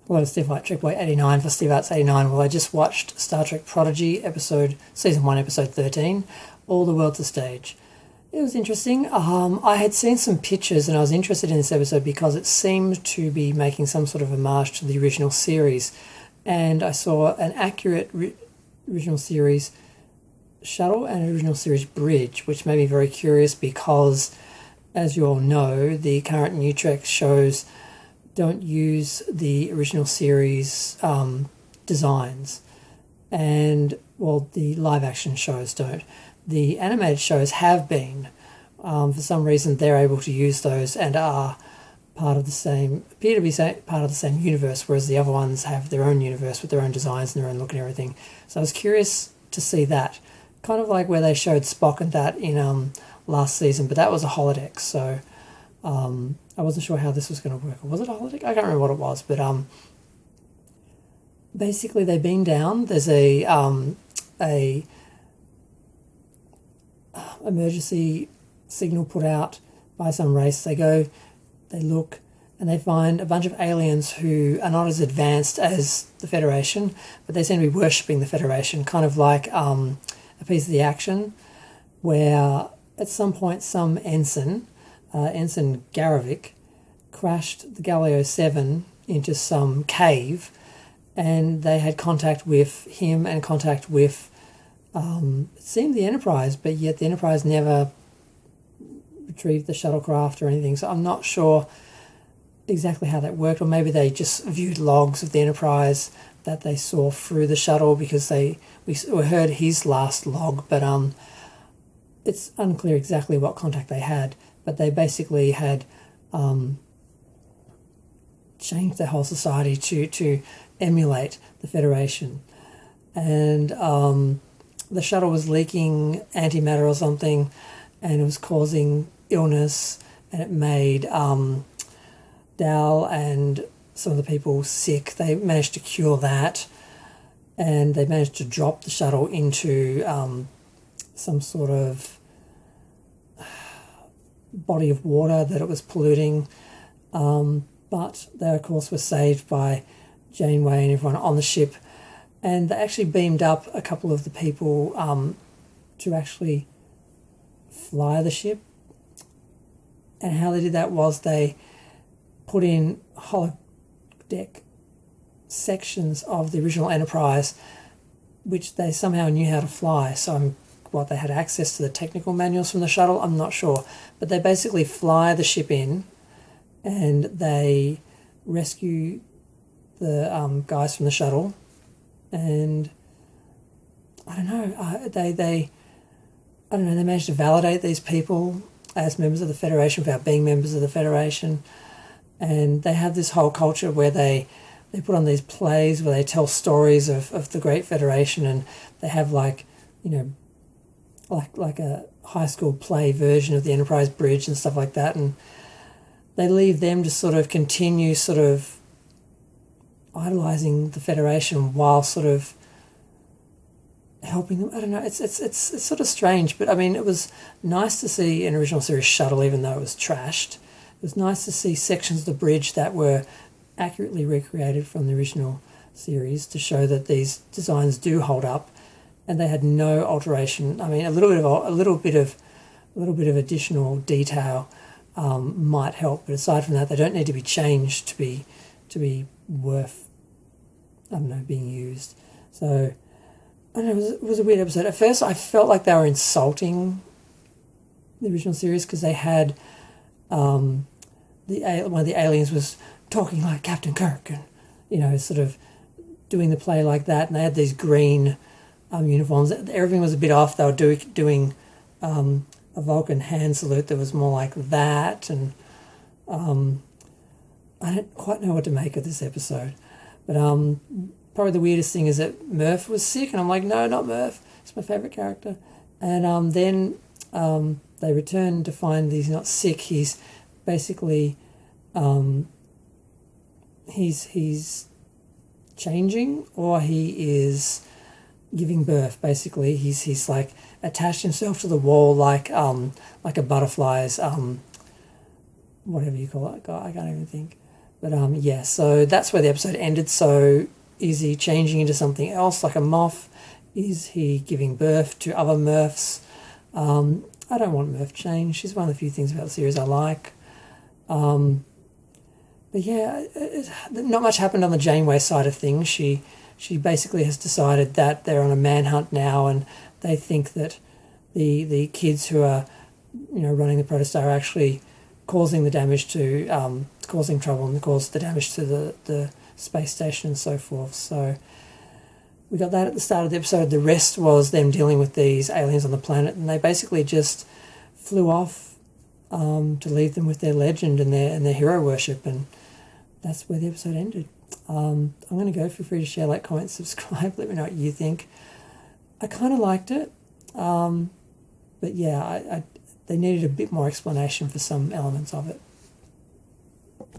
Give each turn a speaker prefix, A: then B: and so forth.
A: Hello, Steve White, Trick Boy 89 for Steve Arts 89. Well, I just watched Star Trek Prodigy Season 1, Episode 13, All the World's a Stage. It was interesting. I had seen some pictures and I was interested in this episode because it seemed to be making some sort of homage to the original series. And I saw an accurate original series shuttle and original series bridge, which made me very curious because, as you all know, the current New Trek shows don't use the original series designs, and well, the live action shows don't. The animated shows have been. For some reason, they're able to use those and are appear to be part of the same universe, whereas the other ones have their own universe with their own designs and their own look and everything. So I was curious to see that, kind of like where they showed Spock and that in last season, but that was a holodeck, so I wasn't sure how this was going to work. Was it a holodeck? I can't remember what it was, but basically they beam down. There's a emergency signal put out by some race. They go, they look, and they find a bunch of aliens who are not as advanced as the Federation, but they seem to be worshipping the Federation, kind of like a piece of the action, where at some point some Ensign Garavik, crashed the Galileo 7 into some cave, and they had contact with him and contact with, it seemed the Enterprise, but yet the Enterprise never retrieved the shuttlecraft or anything, so I'm not sure exactly how that worked, or maybe they just viewed logs of the Enterprise that they saw through the shuttle because we heard his last log, but it's unclear exactly what contact they had. But they basically had changed their whole society to emulate the Federation. And the shuttle was leaking antimatter or something, and it was causing illness, and it made Dal and some of the people sick. They managed to cure that, and they managed to drop the shuttle into some sort of body of water that it was polluting, but they of course were saved by Janeway and everyone on the ship, and they actually beamed up a couple of the people to actually fly the ship. And how they did that was they put in holodeck sections of the original Enterprise which they somehow knew how to fly. So they had access to the technical manuals from the shuttle, I'm not sure. But they basically fly the ship in and they rescue the guys from the shuttle. And I don't know, they managed to validate these people as members of the Federation without being members of the Federation. And they have this whole culture where they put on these plays where they tell stories of the Great Federation, and they have like a high school play version of the Enterprise Bridge and stuff like that, and they leave them to sort of continue sort of idolizing the Federation while sort of helping them. I don't know, it's sort of strange, but I mean, it was nice to see an original series shuttle, even though it was trashed. It was nice to see sections of the bridge that were accurately recreated from the original series to show that these designs do hold up. And they had no alteration. I mean, a little bit of additional detail might help, but aside from that, they don't need to be changed to be worth, I don't know, being used. So I don't know. It was a weird episode. At first, I felt like they were insulting the original series because they had one of the aliens was talking like Captain Kirk, and sort of doing the play like that, and they had these green uniforms. Everything was a bit off. They were doing a Vulcan hand salute that was more like that, and I don't quite know what to make of this episode. But probably the weirdest thing is that Murph was sick, and I'm like, no, not Murph. It's my favourite character. And then they return to find that he's not sick. He's basically he's changing, or he is giving birth. Basically, he's like attached himself to the wall like a butterfly's whatever you call it. God, I can't even think. Yeah, so that's where the episode ended. So is he changing into something else like a moth? Is he giving birth to other Murphs? I don't want Murph change. She's one of the few things about the series I like. But yeah, not much happened on the Janeway side of things. She basically has decided that they're on a manhunt now, and they think that the kids who are running the Protostar are actually causing the damage to causing trouble and cause the damage to the space station and so forth. So we got that at the start of the episode. The rest was them dealing with these aliens on the planet, and they basically just flew off to leave them with their legend and their hero worship, and that's where the episode ended. I'm going to go. Feel free to share, like, comment, subscribe. Let me know what you think. I kind of liked it, but yeah, they needed a bit more explanation for some elements of it.